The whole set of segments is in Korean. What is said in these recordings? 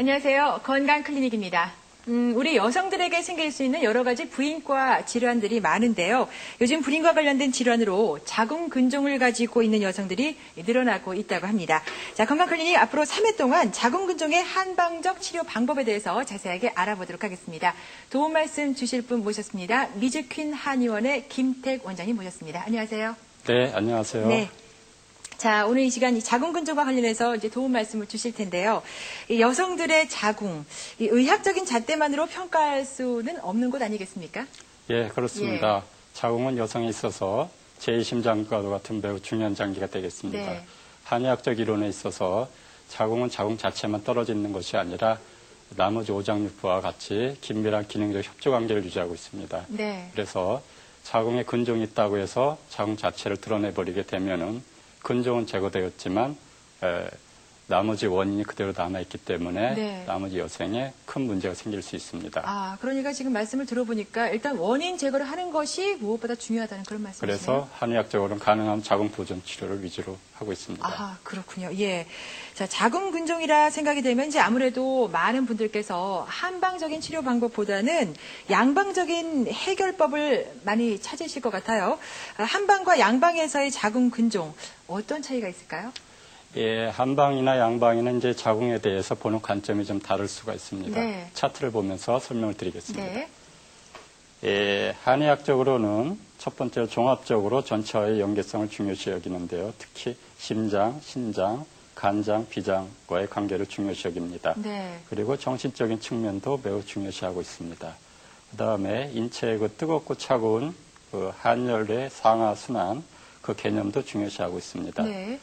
안녕하세요. 건강클리닉입니다. 우리 여성들에게 생길 수 있는 여러 가지 부인과 질환들이 많은데요. 요즘 불임과 관련된 질환으로 자궁근종을 가지고 있는 여성들이 늘어나고 있다고 합니다. 자, 건강클리닉 앞으로 3회 동안 자궁근종의 한방적 치료 방법에 대해서 자세하게 알아보도록 하겠습니다. 도움 말씀 주실 분 모셨습니다. 미즈퀸 한의원의 김택 원장님 모셨습니다. 안녕하세요. 네, 안녕하세요. 네. 자, 오늘 이 시간 자궁근종과 관련해서 이제 도움 말씀을 주실 텐데요. 이 여성들의 자궁, 이 의학적인 잣대만으로 평가할 수는 없는 것 아니겠습니까? 예, 그렇습니다. 자궁은 여성에 있어서 제2심장과도 같은 매우 중요한 장기가 되겠습니다. 네. 한의학적 이론에 있어서 자궁은 자궁 자체만 떨어져 있는 것이 아니라 나머지 오장육부와 같이 긴밀한 기능적 협조 관계를 유지하고 있습니다. 네. 그래서 자궁에 근종이 있다고 해서 자궁 자체를 드러내버리게 되면은 근종은 제거되었지만 나머지 원인이 그대로 남아있기 때문에 네. 나머지 여성에 큰 문제가 생길 수 있습니다. 아, 그러니까 지금 말씀을 들어보니까 일단 원인 제거를 하는 것이 무엇보다 중요하다는 그런 말씀이시네요. 그래서 한의학적으로는 가능한 자궁 보존 치료를 위주로 하고 있습니다. 아, 그렇군요. 예. 자, 자궁근종이라 생각이 되면 이제 아무래도 많은 분들께서 한방적인 치료 방법보다는 양방적인 해결법을 많이 찾으실 것 같아요. 한방과 양방에서의 자궁근종 어떤 차이가 있을까요? 예, 한방이나 양방에는 이제 자궁에 대해서 보는 관점이 좀 다를 수가 있습니다. 네. 차트를 보면서 설명을 드리겠습니다. 네. 예, 한의학적으로는 첫 번째로 종합적으로 전체와의 연계성을 중요시 여기는데요. 특히 심장, 신장, 간장, 비장과의 관계를 중요시 여깁니다. 네. 그리고 정신적인 측면도 매우 중요시하고 있습니다. 그 다음에 인체의 그 뜨겁고 차가운 그 한열의 상하 순환 그 개념도 중요시하고 있습니다. 네.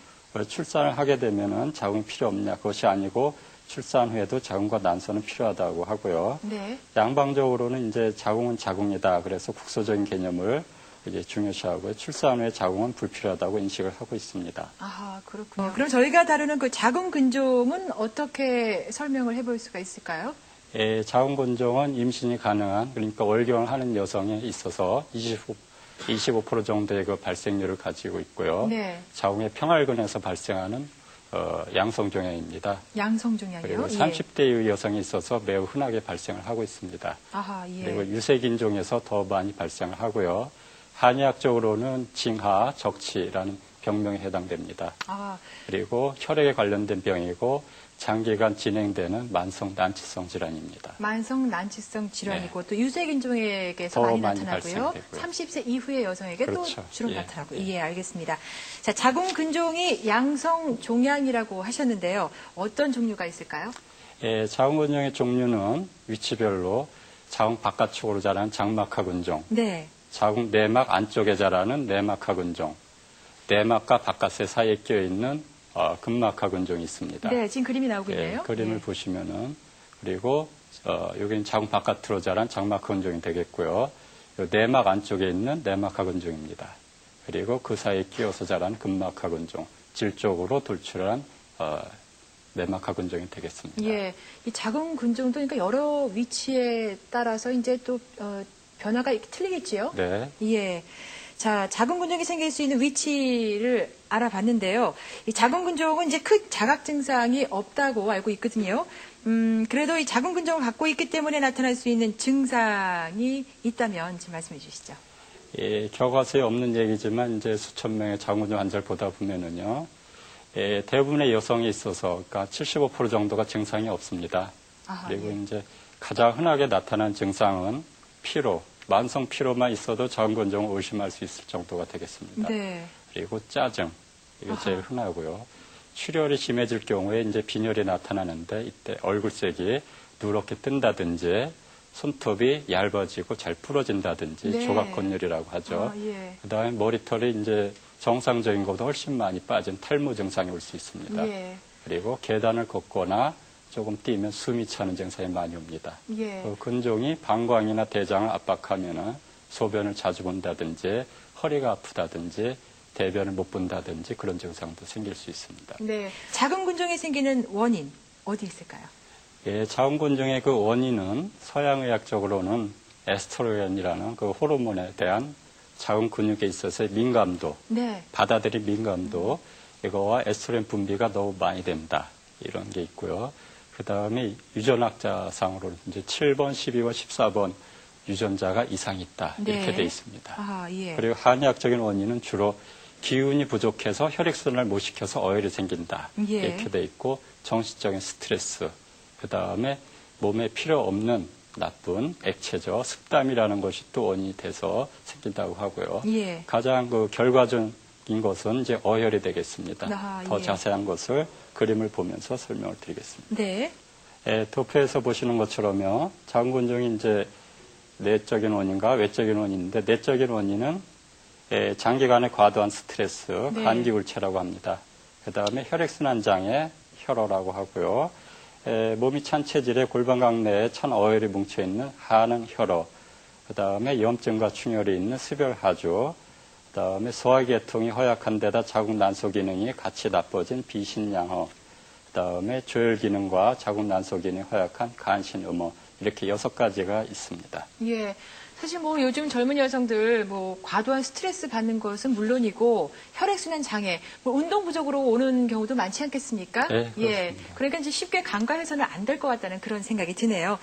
출산을 하게 되면은 자궁이 필요 없냐 그것이 아니고 출산 후에도 자궁과 난소는 필요하다고 하고요. 네. 양방적으로는 이제 자궁은 자궁이다. 그래서 국소적인 개념을 이제 중요시하고요. 출산 후에 자궁은 불필요하다고 인식을 하고 있습니다. 아, 그렇군요. 그럼 저희가 다루는 그 자궁근종은 어떻게 설명을 해볼 수가 있을까요? 예, 자궁근종은 임신이 가능한 그러니까 월경을 하는 여성에 있어서 25% 정도의 그 발생률을 가지고 있고요. 네. 자궁의 평활근에서 발생하는 양성종양입니다. 양성종양이요? 그리고 30대 이후 여성에 있어서 매우 흔하게 발생을 하고 있습니다. 아하, 예. 그리고 유색인종에서 더 많이 발생을 하고요. 한의학적으로는 징하, 적치라는 병명에 해당됩니다. 아, 그리고 혈액에 관련된 병이고 장기간 진행되는 만성 난치성 질환입니다. 만성 난치성 질환이고 네. 또 유색인종에게서 더 많이 많이 나타나고요. 발생되고요. 30세 이후의 여성에게 그렇죠. 또 주로 예. 나타나고요. 예. 예, 알겠습니다. 자, 자궁근종이 양성종양이라고 하셨는데요. 어떤 종류가 있을까요? 예, 자궁근종의 종류는 위치별로 자궁 바깥쪽으로 자라는 장막하근종, 네. 자궁 내막 안쪽에 자라는 내막하근종, 내막과 바깥의 사이에 껴있는 근막하근종이 있습니다. 네, 지금 그림이 나오고 예, 있네요. 그림을 예. 보시면은 그리고 여기는 자궁 바깥으로 자란 장막하근종이 되겠고요. 요 내막 안쪽에 있는 내막하근종입니다. 그리고 그 사이에 끼어서 자란 근막하근종, 질 쪽으로 돌출한 내막하근종이 되겠습니다. 예, 이 자궁근종도 그러니까 여러 위치에 따라서 이제 또 변화가 틀리겠지요? 네. 예. 자, 자궁근종이 생길 수 있는 위치를 알아봤는데요. 이 자궁근종은 이제 큰 자각 증상이 없다고 알고 있거든요. 그래도 이 자궁근종을 갖고 있기 때문에 나타날 수 있는 증상이 있다면 지금 말씀해 주시죠. 예, 교과서에 없는 얘기지만 이제 수천 명의 자궁근종 환자를 보다 보면은요. 예, 대부분의 여성에 있어서 그러니까 75% 정도가 증상이 없습니다. 아하, 그리고 예. 이제 가장 흔하게 나타나는 증상은 피로, 만성 피로만 있어도 자궁근종을 의심할 수 있을 정도가 되겠습니다. 네. 그리고 짜증, 이게 제일 아하. 흔하고요. 출혈이 심해질 경우에 이제 빈혈이 나타나는데 이때 얼굴색이 누렇게 뜬다든지 손톱이 얇아지고 잘 부러진다든지 네. 조각건열이라고 하죠. 아, 예. 그다음에 머리털이 이제 정상적인 것보다 훨씬 많이 빠진 탈모 증상이 올 수 있습니다. 예. 그리고 계단을 걷거나 조금 뛰면 숨이 차는 증상이 많이 옵니다. 예. 그 근종이 방광이나 대장을 압박하면은 소변을 자주 본다든지 허리가 아프다든지 대변을 못 본다든지 그런 증상도 생길 수 있습니다. 네. 자궁근종이 생기는 원인 어디 있을까요? 예, 자궁근종의 그 원인은 서양의학적으로는 에스트로겐이라는 그 호르몬에 대한 자궁 근육에 있어서의 민감도, 네. 받아들인 민감도, 이거와 에스트로겐 분비가 너무 많이 된다. 이런 게 있고요. 그다음에 유전학자상으로는 이제 7번, 12번, 14번 유전자가 이상이 있다. 이렇게 네. 돼 있습니다. 아, 예. 그리고 한의학적인 원인은 주로 기운이 부족해서 혈액순환을 못 시켜서 어혈이 생긴다. 예. 이렇게 돼 있고 정신적인 스트레스, 그다음에 몸에 필요 없는 나쁜 액체죠. 습담이라는 것이 또 원인이 돼서 생긴다고 하고요. 예. 가장 결과적인 것은 이제 어혈이 되겠습니다. 아, 더 예. 자세한 것을 그림을 보면서 설명을 드리겠습니다. 네. 도표에서 보시는 것처럼요. 자궁근종이 이제 내적인 원인과 외적인 원인인데 내적인 원인은 장기간의 과도한 스트레스, 네. 간기울체라고 합니다. 그다음에 혈액순환장애, 혈어라고 하고요. 몸이 찬 체질에 골반각 내에 찬 어혈이 뭉쳐있는 하는 혈어, 그다음에 염증과 충혈이 있는 습혈하주, 그다음에 소화계통이 허약한 데다 자궁 난소 기능이 같이 나빠진 비신양허, 그다음에 조혈 기능과 자궁 난소 기능이 허약한 간신음허, 이렇게 6가지가 있습니다. 예. 사실 뭐 요즘 젊은 여성들 뭐 과도한 스트레스 받는 것은 물론이고 혈액순환 장애, 뭐 운동 부족으로 오는 경우도 많지 않겠습니까? 네, 예. 그렇습니다. 그러니까 이제 쉽게 간과해서는 안 될 것 같다는 그런 생각이 드네요.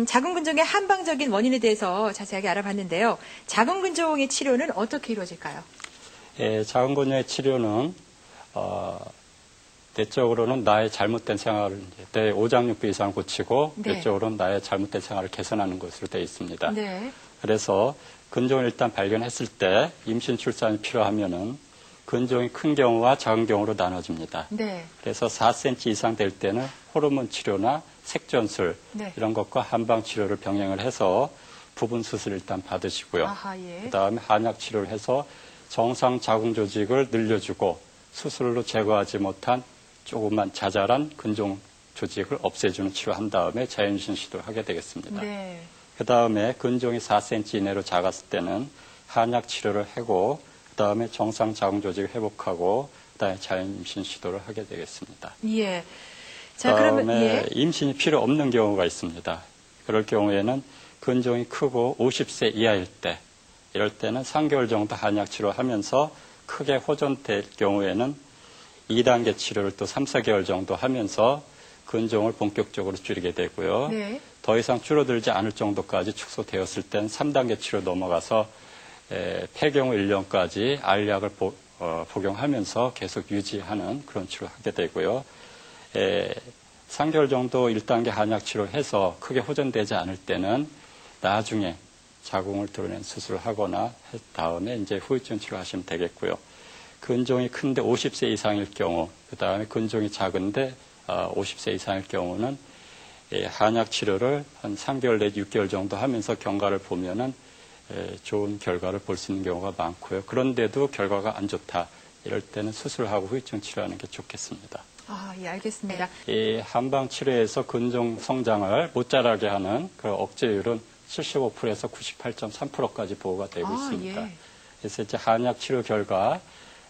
자궁근종의 한방적인 원인에 대해서 자세하게 알아봤는데요. 자궁근종의 치료는 어떻게 이루어질까요? 자궁근종의 치료는 내적으로는 나의 잘못된 생활을 내 오장육부 이상을 고치고 네. 외적으로는 나의 잘못된 생활을 개선하는 것으로 되어 있습니다. 네. 그래서 근종을 일단 발견했을 때 임신 출산이 필요하면은 근종이 큰 경우와 작은 경우로 나눠집니다. 네. 그래서 4cm 이상 될 때는 호르몬 치료나 색전술 네. 이런 것과 한방 치료를 병행을 해서 부분 수술 일단 받으시고요. 아하, 예. 그다음에 한약 치료를 해서 정상 자궁 조직을 늘려주고 수술로 제거하지 못한 조금만 자잘한 근종 조직을 없애주는 치료한 다음에 자연신 시도를 하게 되겠습니다. 네. 그 다음에 근종이 4cm 이내로 작았을 때는 한약 치료를 하고 그 다음에 정상 자궁 조직을 회복하고 그 다음에 자연임신 시도를 하게 되겠습니다. 예. 그 자, 그러면 다음에 예. 임신이 필요 없는 경우가 있습니다. 그럴 경우에는 근종이 크고 50세 이하일 때 이럴 때는 3개월 정도 한약 치료하면서 크게 호전될 경우에는 2단계 치료를 또 3, 4개월 정도 하면서 근종을 본격적으로 줄이게 되고요. 네. 더 이상 줄어들지 않을 정도까지 축소되었을 때는 3단계 치료 넘어가서 폐경후 1년까지 알약을 복용하면서 계속 유지하는 그런 치료를 하게 되고요. 3개월 정도 1단계 한약 치료해서 크게 호전되지 않을 때는 나중에 자궁을 드러낸 수술을 하거나 다음에 이제 후유증 치료하시면 되겠고요. 근종이 큰데 50세 이상일 경우, 그 다음에 근종이 작은데 50세 이상일 경우는 한약 치료를 한 3개월 내지 6개월 정도 하면서 경과를 보면은 좋은 결과를 볼 수 있는 경우가 많고요. 그런데도 결과가 안 좋다. 이럴 때는 수술하고 후유증 치료하는 게 좋겠습니다. 아, 예, 알겠습니다. 이 한방 치료에서 근종 성장을 못 자라게 하는 그 억제율은 75%에서 98.3%까지 보호가 되고 있습니다. 예. 그래서 이제 한약 치료 결과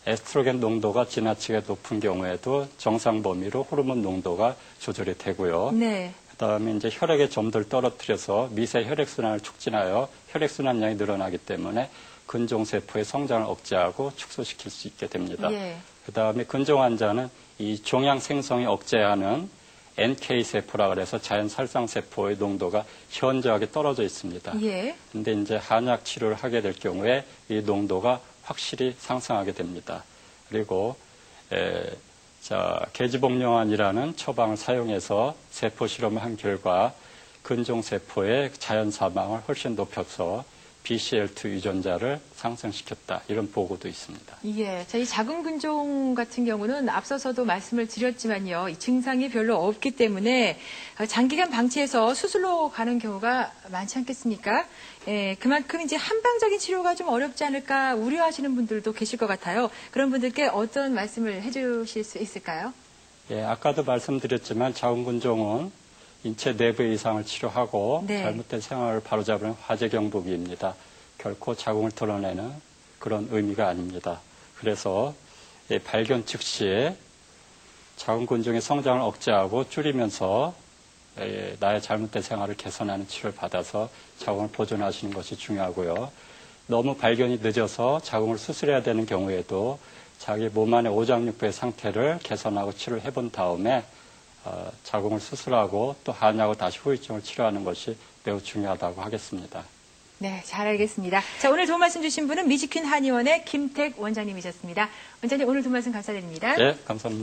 에스트로겐 농도가 지나치게 높은 경우에도 정상 범위로 호르몬 농도가 조절이 되고요. 네. 그다음에 이제 혈액의 점도를 떨어뜨려서 미세 혈액순환을 촉진하여 혈액순환량이 늘어나기 때문에 근종세포의 성장을 억제하고 축소시킬 수 있게 됩니다. 예. 그다음에 근종 환자는 이 종양 생성이 억제하는 NK 세포라 그래서 자연 살상세포의 농도가 현저하게 떨어져 있습니다. 예. 근데 이제 한약 치료를 하게 될 경우에 이 농도가 확실히 상승하게 됩니다. 그리고 계지복용환이라는 처방을 사용해서 세포 실험을 한 결과 근종세포의 자연 사망을 훨씬 높여서 BCL2 유전자를 상승시켰다. 이런 보고도 있습니다. 예. 자, 이 자궁근종 같은 경우는 앞서서도 말씀을 드렸지만요. 이 증상이 별로 없기 때문에 장기간 방치해서 수술로 가는 경우가 많지 않겠습니까? 예, 그만큼 이제 한방적인 치료가 좀 어렵지 않을까 우려하시는 분들도 계실 것 같아요. 그런 분들께 어떤 말씀을 해주실 수 있을까요? 예, 아까도 말씀드렸지만 자궁근종은 인체 내부의 이상을 치료하고 네. 잘못된 생활을 바로잡는 화제 경보기입니다. 결코 자궁을 드러내는 그런 의미가 아닙니다. 그래서 발견 즉시 자궁근종의 성장을 억제하고 줄이면서 나의 잘못된 생활을 개선하는 치료를 받아서 자궁을 보존하시는 것이 중요하고요. 너무 발견이 늦어서 자궁을 수술해야 되는 경우에도 자기 몸 안의 오장육부의 상태를 개선하고 치료를 해본 다음에 자궁을 수술하고 또 한약으로 다시 후유증을 치료하는 것이 매우 중요하다고 하겠습니다. 네, 잘 알겠습니다. 자, 오늘 좋은 말씀 주신 분은 미지퀸 한의원의 김택 원장님이셨습니다. 원장님, 오늘 좋은 말씀 감사드립니다. 네, 감사합니다.